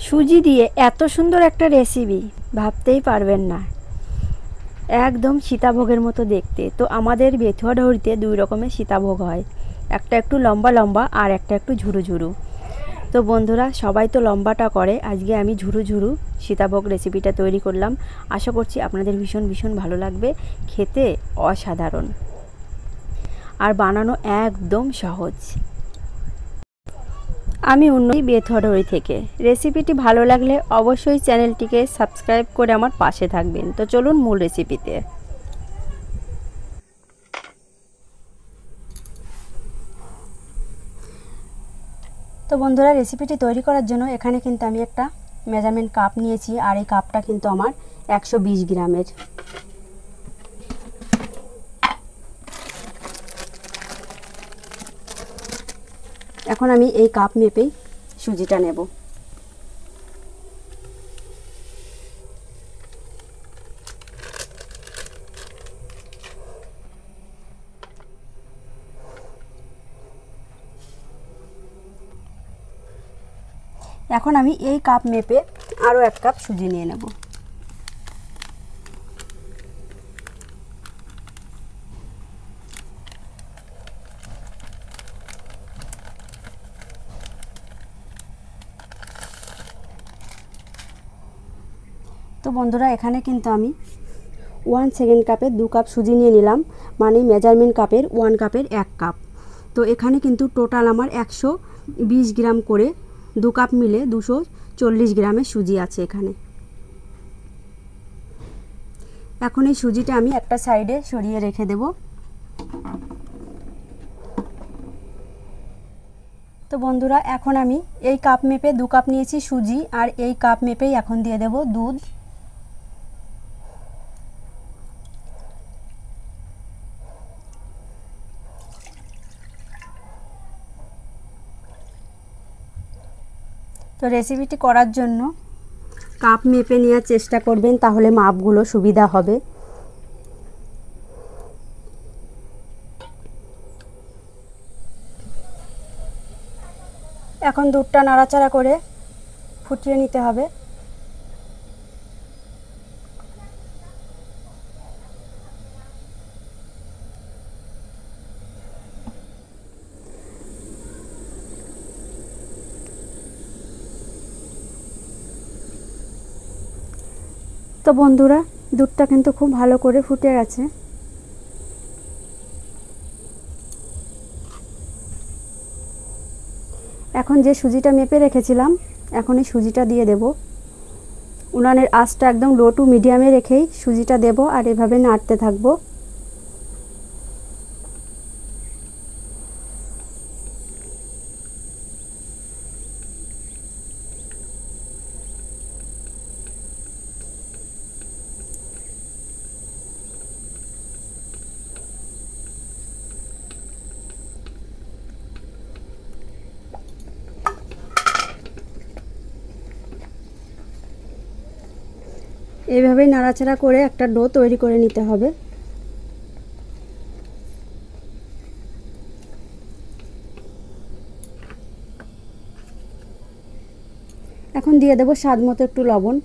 সুজি দিয়ে এত সুন্দর একটা রেসিপি ভাবতেই পারবেন না, একদম সীতাভোগের মতো দেখতে। তো আমাদের বেথুয়া ডহরিতে দুই রকমের সীতাভোগ হয়, একটা একটু লম্বা লম্বা আর একটা একটু ঝুরু ঝুরু। তো বন্ধুরা, সবাই তো লম্বাটা করে, আজকে আমি ঝুরু ঝুরু সীতাভোগ রেসিপিটা তৈরি করলাম। আশা করছি আপনাদের ভীষণ ভীষণ ভালো লাগবে, খেতে অসাধারণ আর বানানো একদম সহজ। আমি উন্নতি বেথুয়াডহরি থেকে। রেসিপিটি ভালো লাগলে অবশ্যই চ্যানেলটিকে সাবস্ক্রাইব করে আমার পাশে থাকবেন। তো চলুন মূল রেসিপিতে। তো বন্ধুরা, রেসিপিটি তৈরি করার জন্য এখানে কিন্তু আমি একটা মেজারমেন্ট কাপ নিয়েছি, আর এই কাপটা কিন্তু আমার 120 গ্রামের। এখন আমি এই কাপ মেপেই সুজিটা নেব। এখন আমি এই কাপ মেপে আরও 1 কাপ সুজি নিয়ে নেব। তো বন্ধুরা, এখানে কিন্তু আমি 1 সেকেন্ড কাপের 2 কাপ সুজি নিয়ে নিলাম, মানে মেজারমেন্ট কাপের 1 কাপের 1 কাপ। তো এখানে কিন্তু টোটাল আমার 120 গ্রাম করে, 2 কাপ মিলে 240 গ্রামের সুজি আছে এখানে। এখন এই সুজিটা আমি একটা সাইডে সরিয়ে রেখে দেব। তো বন্ধুরা, এখন আমি এই কাপ মেপে 2 কাপ নিয়েছি সুজি, আর এই কাপ মেপেই এখন দিয়ে দেব দুধ। তো রেসিপিটি করার জন্য কাপ মেপে নেওয়ার চেষ্টা করবেন, তাহলে মাপগুলো সুবিধা হবে। এখন দুধটা নাড়াচাড়া করে ফুটিয়ে নিতে হবে। তো বন্ধুরা, দুধটা কিন্তু খুব ভালো করে ফুটে গেছে। এখন যে সুজিটা মেপে রেখেছিলাম, এখন এই সুজিটা দিয়ে দেব। উনানের আঁচটা একদম লো টু মিডিয়ামে রেখেই সুজিটা দেব, আর এভাবে নাড়তে থাকবো। এইভাবেই নাড়াচাড়া করে একটা ডো তৈরি করে নিতে হবে। এখন দিয়ে দেব স্বাদ মতো একটু লবণ।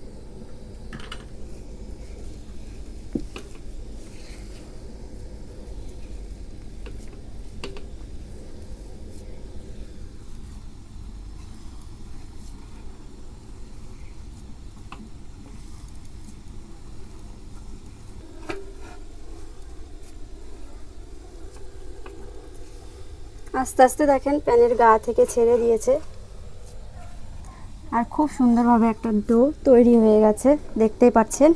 আস্তে আস্তে দেখেন প্যানের গা থেকে ছেড়ে দিয়েছে, আর খুব সুন্দরভাবে একটা ডো তৈরি হয়ে গেছে, দেখতেই পাচ্ছেন।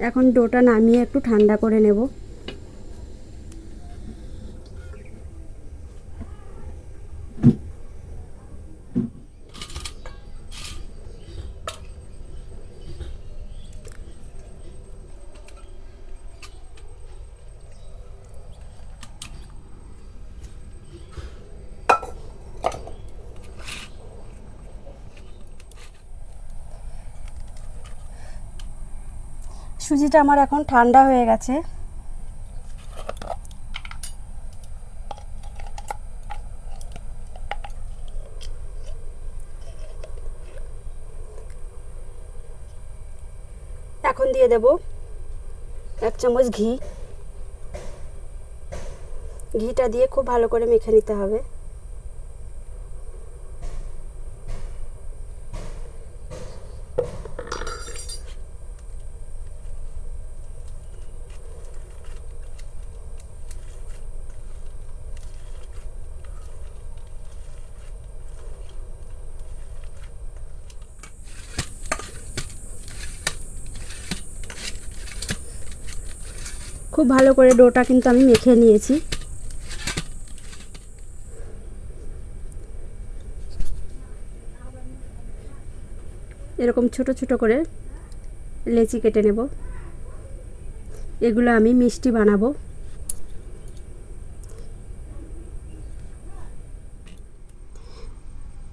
এখন ডোটা নামিয়ে একটু ঠান্ডা করে নেব। সুজিটা আমার এখন ঠান্ডা হয়ে গেছে। এখন দিয়ে দেব 1 চামচ ঘি। ঘিটা দিয়ে খুব ভালো করে মেখে নিতে হবে। খুব ভালো করে ডোটা কিন্তু আমি মেখে নিয়েছি। এরকম ছোট ছোট করে লেচি কেটে নেব। এগুলো আমি মিষ্টি বানাবো।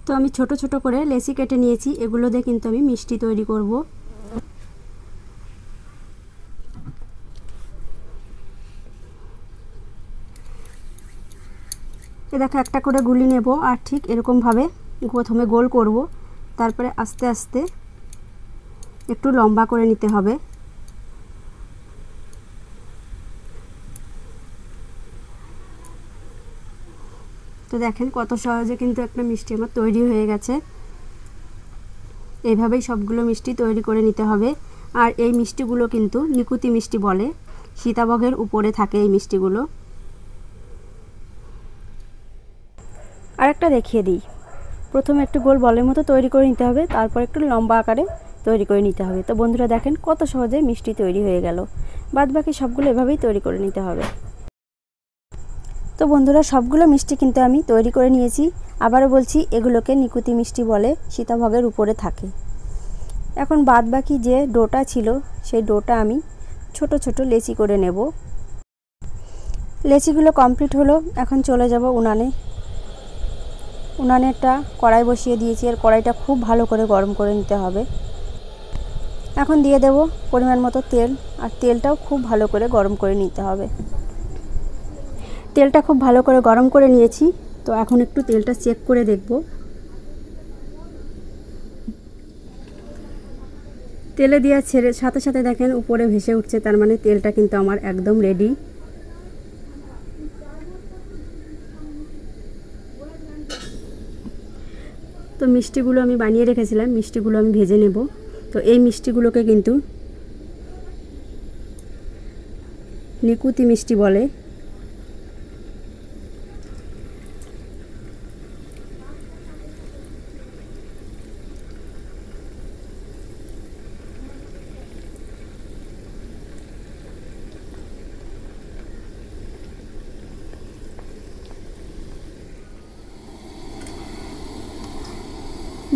তো আমি ছোট ছোট করে লেচি কেটে নিয়েছি। এগুলো দিয়ে কিন্তু আমি মিষ্টি তৈরি করব। দেখো একটা করে গুলি নেব আর ঠিক এরকম ভাবে প্রথমে গোল করব, তারপরে আস্তে আস্তে একটু লম্বা করে নিতে হবে। তো দেখেন কত সহজে কিন্তু একটা মিষ্টি আমার তৈরি হয়ে গেছে। এইভাবেই সবগুলো মিষ্টি তৈরি করে নিতে হবে। আর এই মিষ্টিগুলো কিন্তু নিকুতি মিষ্টি বলে। সীতাভোগের উপরে থাকে এই মিষ্টিগুলো। আরেকটা দেখিয়ে দিই। প্রথমে একটু গোল বলের মতো তৈরি করে নিতে হবে, তারপর একটু লম্বা আকারে তৈরি করে নিতে হবে। তো বন্ধুরা দেখেন কত সহজে মিষ্টি তৈরি হয়ে গেল। বাদ বাকি সবগুলো এভাবেই তৈরি করে নিতে হবে। তো বন্ধুরা সবগুলো মিষ্টি কিন্তু আমি তৈরি করে নিয়েছি। আবারও বলছি, এগুলোকে নিকুতি মিষ্টি বলে, সীতাভোগের উপরে থাকে। এখন বাদ বাকি যে ডোটা ছিল সেই ডোটা আমি ছোট ছোট লেচি করে নেব। লেচিগুলো কমপ্লিট হলো। এখন চলে যাব উনানে। উনানে একটা কড়াই বসিয়ে দিয়েছি। আর কড়াইটা খুব ভালো করে গরম করে নিতে হবে। এখন দিয়ে দেব পরিমাণ মতো তেল। আর তেলটাও খুব ভালো করে গরম করে নিতে হবে। তেলটা খুব ভালো করে গরম করে নিয়েছি। তো এখন একটু তেলটা চেক করে দেখব। তেলে দেওয়ার ছেড়ে সাথে সাথে দেখেন উপরে ভেসে উঠছে, তার মানে তেলটা কিন্তু আমার একদম রেডি। তো মিষ্টিগুলো আমি বানিয়ে রেখেছিলাম, মিষ্টিগুলো আমি ভেজে নেব। তো এই মিষ্টিগুলোকে কিন্তু নিকুতি মিষ্টি বলে।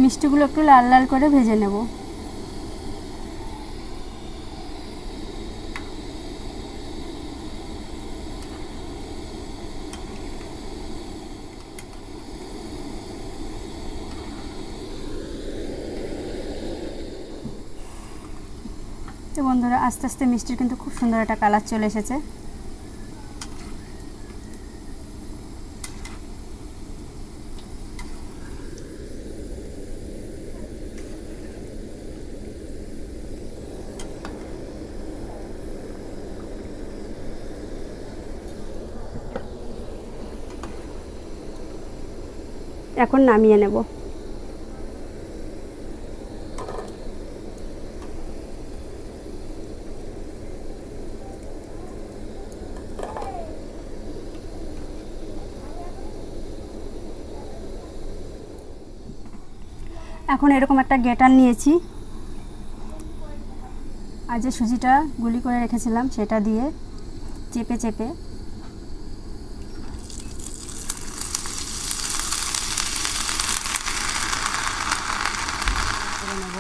মিষ্টিগুলো একটু লাল লাল করে ভেজে নেব। তো বন্ধুরা আস্তে আস্তে মিষ্টির কিন্তু খুব সুন্দর একটা কালার চলে এসেছে। এখন নামিয়ে নেব। এখন এরকম একটা গ্রেটার নিয়েছি। আর যে সুজিটা গুলি করে রেখেছিলাম সেটা দিয়ে চেপে চেপে নেব।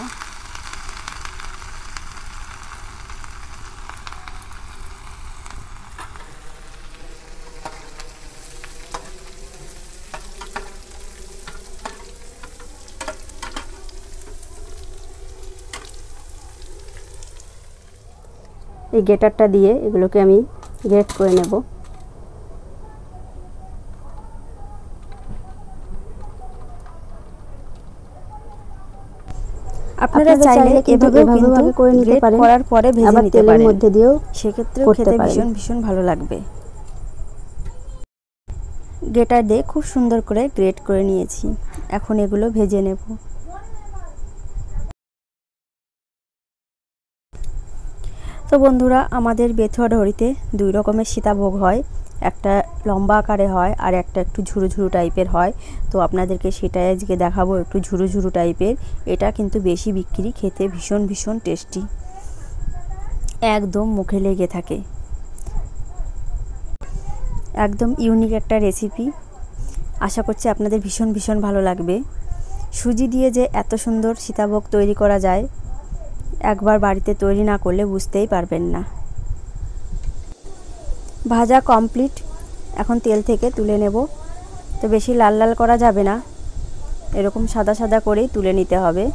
এই গ্রেটারটা দিয়ে এগুলোকে আমি গ্রেট করে নেব। আপনারা চাইলে এভাবেও কিন্তু করে নিতে পারেন, করার পরে ভেজে নিতে পারেন, তেলের মধ্যে দিয়েও সেক্ষেত্রেও খেতে ভীষণ ভীষণ ভালো লাগবে। গ্রেটার দিয়ে খুব সুন্দর করে গ্রেট করে নিয়েছি, এখন এগুলো ভেজে নেব। তো বন্ধুরা, আমাদের বেথুয়া ডহরিতে দুই রকমের সীতাভোগ হয়, একটা লম্বা আকারে হয় আর একটা একটু ঝুরু ঝুরু টাইপের হয়। তো আপনাদেরকে সেটাই আজকে দেখাবো, একটু ঝুরু ঝুরু টাইপের। এটা কিন্তু বেশি বিক্রি, খেতে ভীষণ ভীষণ টেস্টি, একদম মুখে লেগে থাকে, একদম ইউনিক একটা রেসিপি। আশা করছি আপনাদের ভীষণ ভীষণ ভালো লাগবে। সুজি দিয়ে যে এত সুন্দর সীতাভোগ তৈরি করা যায়, একবার বাড়িতে তৈরি না করলে বুঝতেই পারবেন না। ভাজা কমপ্লিট, এখন তেল থেকে তুলে নেব। তো বেশি লাল লাল করা যাবে না, এরকম সাদা সাদা করেই তুলে নিতে হবে।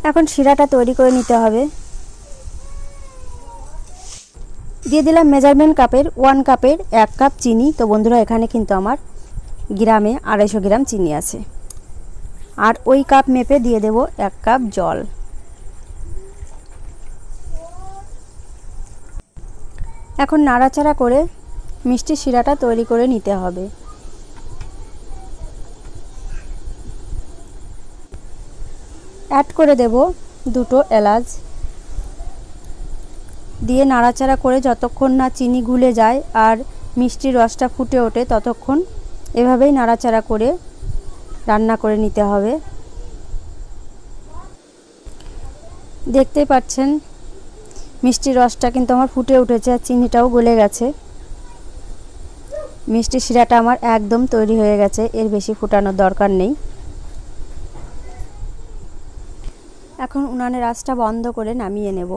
এখন শিরাটা তৈরি করে নিতে হবে। দিয়ে দিলাম মেজারমেন্ট কাপের 1 কাপের 1 কাপ চিনি। তো বন্ধুরা, এখানে কিন্তু আমার গ্রামে 250 গ্রাম চিনি আছে, আর ওই কাপ মেপে দিয়ে দেব 1 কাপ জল। এখন নাড়াচাড়া করে মিষ্টি শিরাটা তৈরি করে নিতে হবে। অ্যাড করে দেব 2টো এলাচ, দিয়ে নাড়াচাড়া করে যতক্ষণ না চিনি গুলে যায় আর মিষ্টির রসটা ফুটে ওঠে ততক্ষণ এভাবেই নাড়াচাড়া করে রান্না করে নিতে হবে। দেখতেই পাচ্ছেন মিষ্টির রসটা কিন্তু আমার ফুটে উঠেছে আর চিনিটাও গলে গেছে। মিষ্টি শিরাটা আমার একদম তৈরি হয়ে গেছে, এর বেশি ফুটানোর দরকার নেই। এখন উনানের আঁচটা বন্ধ করে নামিয়ে নেব।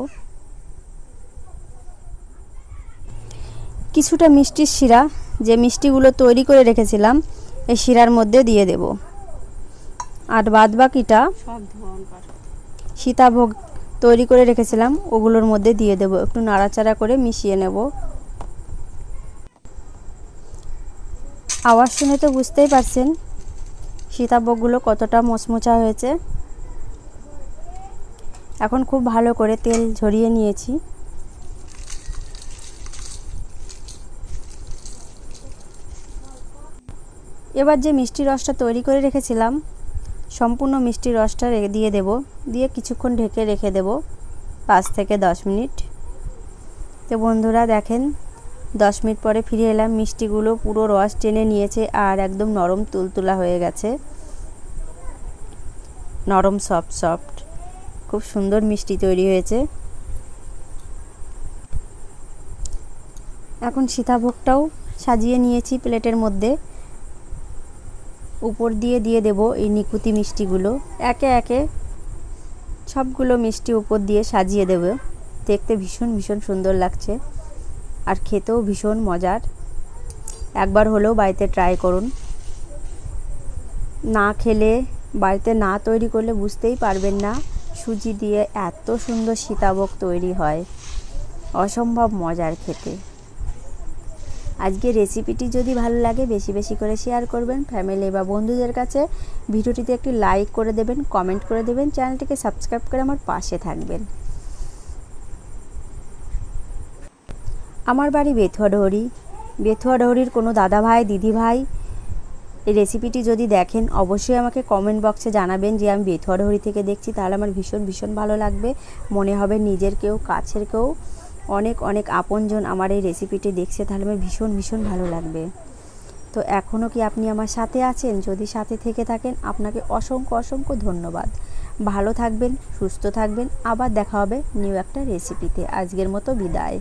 কিছুটা মিষ্টির শিরা, যে মিষ্টিগুলো তৈরি করে রেখেছিলাম, এই শিরার মধ্যে দিয়ে দেব, আর বাদবাকিটা সীতাভোগ তৈরি করে রেখেছিলাম ওগুলোর মধ্যে দিয়ে দেব। একটু নাড়াচাড়া করে মিশিয়ে নেব। আওয়াজ শুনে তো বুঝতেই পারছেন সীতাভোগগুলো কতটা মচমচা হয়েছে। এখন খুব ভালো করে তেল ঝরিয়ে নিয়েছি। এবার যে মিষ্টি রসটা তৈরি করে রেখেছিলাম, সম্পূর্ণ মিষ্টি রসটা দিয়ে দেব, দিয়ে কিছুক্ষণ ঢেকে রেখে দেব 5 থেকে 10 মিনিট। তো বন্ধুরা দেখেন, 10 মিনিট পরে ফিরে এলাম। মিষ্টিগুলো পুরো রস টেনে নিয়েছে আর একদম নরম তুলতুলা হয়ে গেছে, নরম সফট সফট, খুব সুন্দর মিষ্টি তৈরি হয়েছে। এখন সীতাভোগটাও সাজিয়ে নিয়েছি প্লেটের মধ্যে। উপর দিয়ে দিয়ে দেব এই নিকুতি মিষ্টিগুলো, একে একে সবগুলো মিষ্টি উপর দিয়ে সাজিয়ে দেব। দেখতে ভীষণ ভীষণ সুন্দর লাগছে আর খেতেও ভীষণ মজার। একবার হলেও বাড়িতে ট্রাই করুন। না খেলে, বাড়িতে না তৈরি করলে বুঝতেই পারবেন না সুজি দিয়ে এত সুন্দর সীতাভোগ তৈরি হয়, অসম্ভব মজার খেতে। আজকে রেসিপিটি যদি ভালো লাগে বেশি বেশি করে শেয়ার করবেন ফ্যামিলি বা বন্ধুদের কাছে। ভিডিওটিতে একটি লাইক করে দেবেন, কমেন্ট করে দেবেন, চ্যানেলটিকে সাবস্ক্রাইব করে আমার পাশে থাকবেন। আমার বাড়ি বেথুয়া ডহরি। বেথুয়া ডহরির কোনো দাদা ভাই, দিদি ভাই এই রেসিপিটি যদি দেখেন অবশ্যই আমাকে কমেন্ট বক্সে জানাবেন যে আমি বেথুয়া ডহরি থেকে দেখছি। তাহলে আমার ভীষণ ভীষণ ভালো লাগবে, মনে হবে নিজের কেউ, কাছের কেউ, অনেক অনেক আপনজন আমার এই রেসিপিটি দেখছে, তাহলে আমার ভীষণ ভীষণ ভালো লাগবে। তো এখনও কি আপনি আমার সাথে আছেন? যদি সাথে থেকে থাকেন আপনাকে অসংখ্য অসংখ্য ধন্যবাদ। ভালো থাকবেন, সুস্থ থাকবেন, আবার দেখা হবে নিউ একটা রেসিপিতে। আজকের মতো বিদায়।